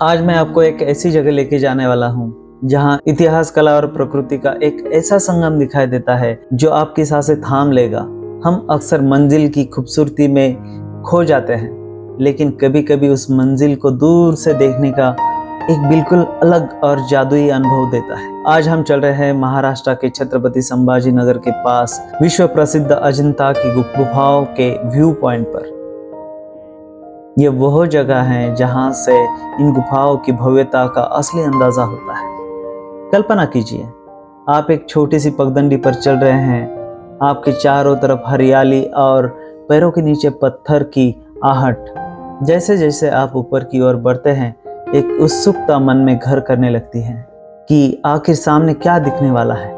आज मैं आपको एक ऐसी जगह लेके जाने वाला हूँ जहाँ इतिहास, कला और प्रकृति का एक ऐसा संगम दिखाई देता है जो आपकी सांसें थाम लेगा। हम अक्सर मंजिल की खूबसूरती में खो जाते हैं, लेकिन कभी कभी उस मंजिल को दूर से देखने का एक बिल्कुल अलग और जादुई अनुभव देता है। आज हम चल रहे हैं महाराष्ट्र के छत्रपति संभाजी नगर के पास विश्व प्रसिद्ध अजंता की गुफाओं के व्यू पॉइंट पर। ये वह जगह है जहां से इन गुफाओं की भव्यता का असली अंदाजा होता है। कल्पना कीजिए, आप एक छोटी सी पगडंडी पर चल रहे हैं। आपके चारों तरफ हरियाली और पैरों के नीचे पत्थर की आहट। जैसे जैसे आप ऊपर की ओर बढ़ते हैं, एक उत्सुकता मन में घर करने लगती है कि आखिर सामने क्या दिखने वाला है।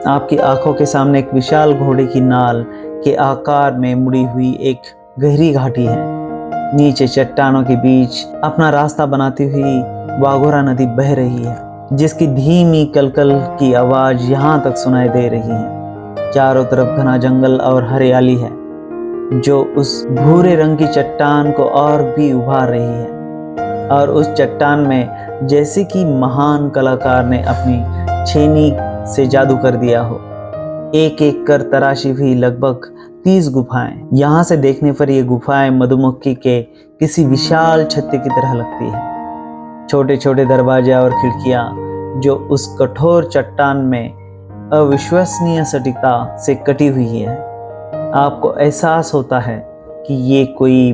आपकी आंखों के सामने एक विशाल घोड़े की नाल के आकार में मुड़ी हुई एक गहरी घाटी है। नीचे चट्टानों के बीच अपना रास्ता बनाती हुई वाघोरा नदी बह रही है, जिसकी धीमी कलकल की आवाज यहाँ तक सुनाई दे रही है। चारों तरफ घना जंगल और हरियाली है, जो उस भूरे रंग की चट्टान को और भी उभार रही है। और उस चट्टान में जैसे कि महान कलाकार ने अपनी छेनी से जादू कर दिया हो। एक एक कर तराशी हुई लगभग 30 गुफाएं। यहाँ से देखने पर ये गुफाएं मधुमक्खी के किसी विशाल छत्ते की तरह लगती है। छोटे छोटे दरवाजे और खिड़कियां जो उस कठोर चट्टान में अविश्वसनीय सटीकता से कटी हुई है। आपको एहसास होता है कि ये कोई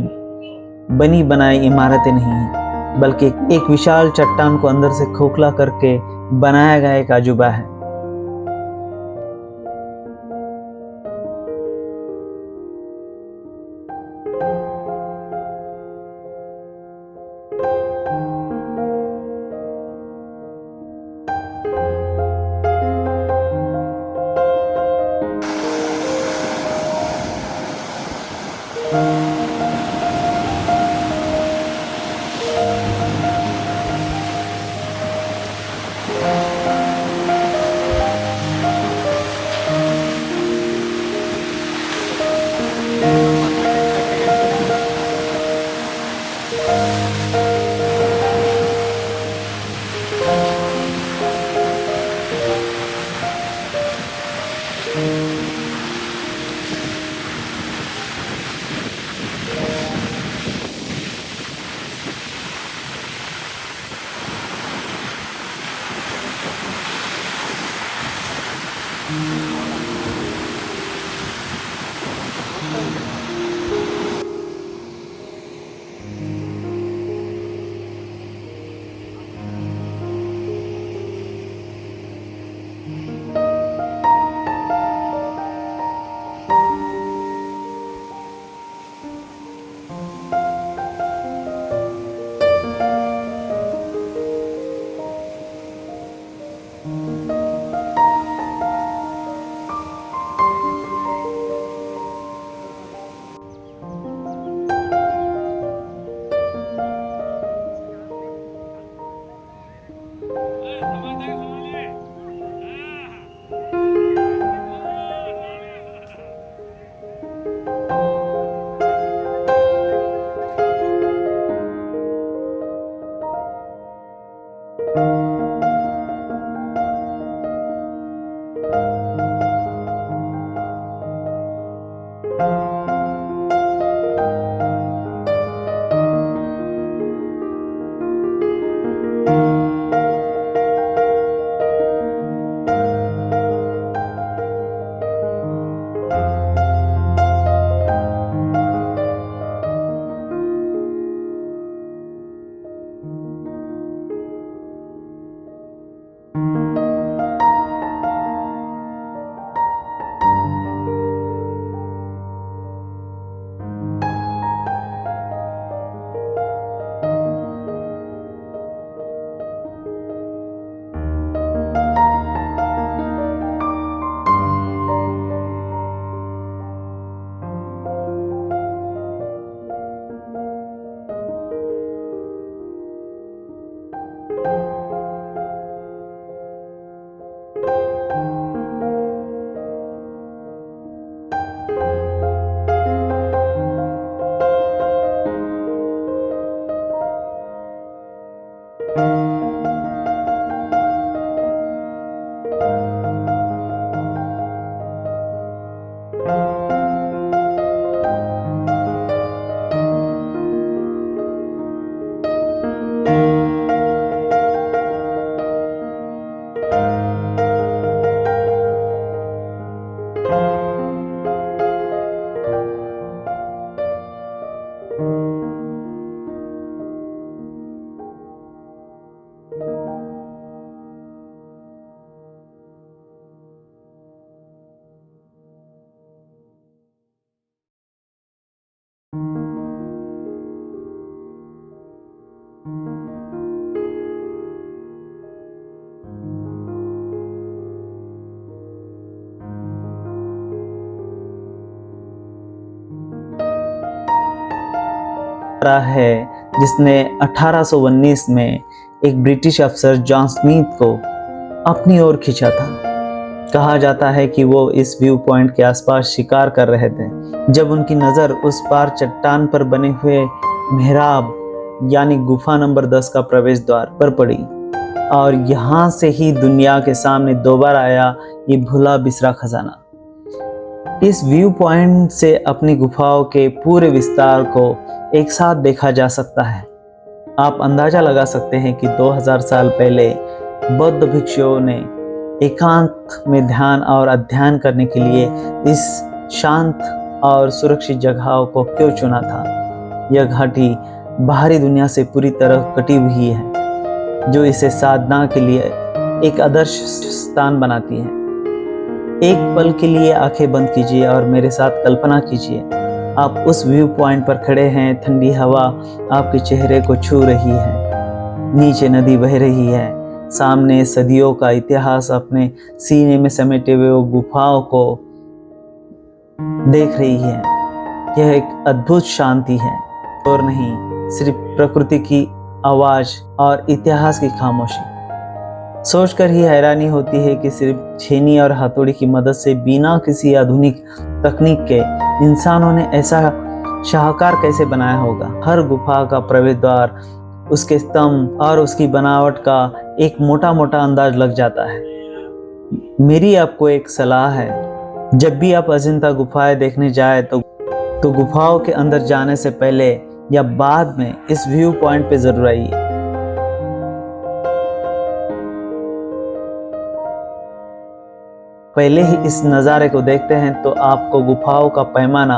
बनी बनाई इमारतें नहीं है, बल्कि एक विशाल चट्टान को अंदर से खोखला करके बनाया गया एक अजूबा है। रहा है जिसने 1819 में एक ब्रिटिश अफसर जॉन स्मिथ को अपनी ओर खींचा था। कहा जाता है कि वो इस व्यू पॉइंट के आसपास शिकार कर रहे थे जब उनकी नज़र उस पार चट्टान पर बने हुए मेहराब यानी गुफा नंबर 10 का प्रवेश द्वार पर पड़ी, और यहाँ से ही दुनिया के सामने दोबारा आया ये भूला बिसरा खजाना। इस व्यू पॉइंट से अपनी गुफाओं के पूरे विस्तार को एक साथ देखा जा सकता है। आप अंदाजा लगा सकते हैं कि 2000 साल पहले बौद्ध भिक्षुओं ने एकांत में ध्यान और अध्ययन करने के लिए इस शांत और सुरक्षित जगहों को क्यों चुना था। यह घाटी बाहरी दुनिया से पूरी तरह कटी हुई है, जो इसे साधना के लिए एक आदर्श स्थान बनाती है। एक पल के लिए आंखें बंद कीजिए और मेरे साथ कल्पना कीजिए, आप उस व्यू पॉइंट पर खड़े हैं, ठंडी हवा आपके चेहरे को छू रही है, नीचे नदी बह रही है, सामने सदियों का इतिहास अपने सीने में समेटे हुए वो गुफाओं को देख रही है। यह एक अद्भुत शांति है और नहीं सिर्फ प्रकृति की आवाज और इतिहास की खामोशी। सोचकर ही हैरानी होती है कि सिर्फ छेनी और हथौड़ी की मदद से बिना किसी आधुनिक तकनीक के इंसानों ने ऐसा शाहकार कैसे बनाया होगा। हर गुफा का प्रवेश द्वार, उसके स्तंभ और उसकी बनावट का एक मोटा मोटा अंदाज लग जाता है। मेरी आपको एक सलाह है, जब भी आप अजंता गुफाएं देखने जाए तो गुफाओं के अंदर जाने से पहले या बाद में इस व्यू पॉइंट पे जरूर आइए। पहले ही इस नज़ारे को देखते हैं तो आपको गुफाओं का पैमाना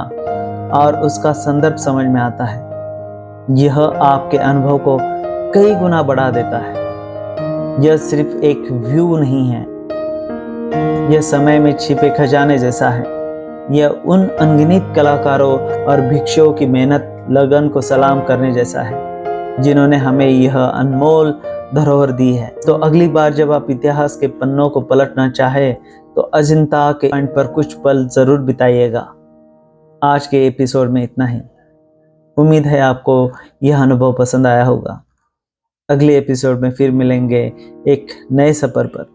और उसका संदर्भ समझ में आता है। यह आपके अनुभव को कई गुना बढ़ा देता है। यह सिर्फ एक व्यू नहीं है, यह समय में छिपे खजाने जैसा है। यह उन अनगिनत कलाकारों और भिक्षुओं की मेहनत लगन को सलाम करने जैसा है, जिन्होंने हमें यह अनमोल धरोहर दी है। तो अगली बार जब आप इतिहास के पन्नों को पलटना चाहे तो अजंता के पॉइंट पर कुछ पल जरूर बिताइएगा। आज के एपिसोड में इतना ही। उम्मीद है आपको यह अनुभव पसंद आया होगा। अगले एपिसोड में फिर मिलेंगे एक नए सफर पर,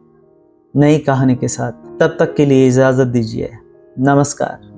नई कहानी के साथ। तब तक के लिए इजाजत दीजिए। नमस्कार।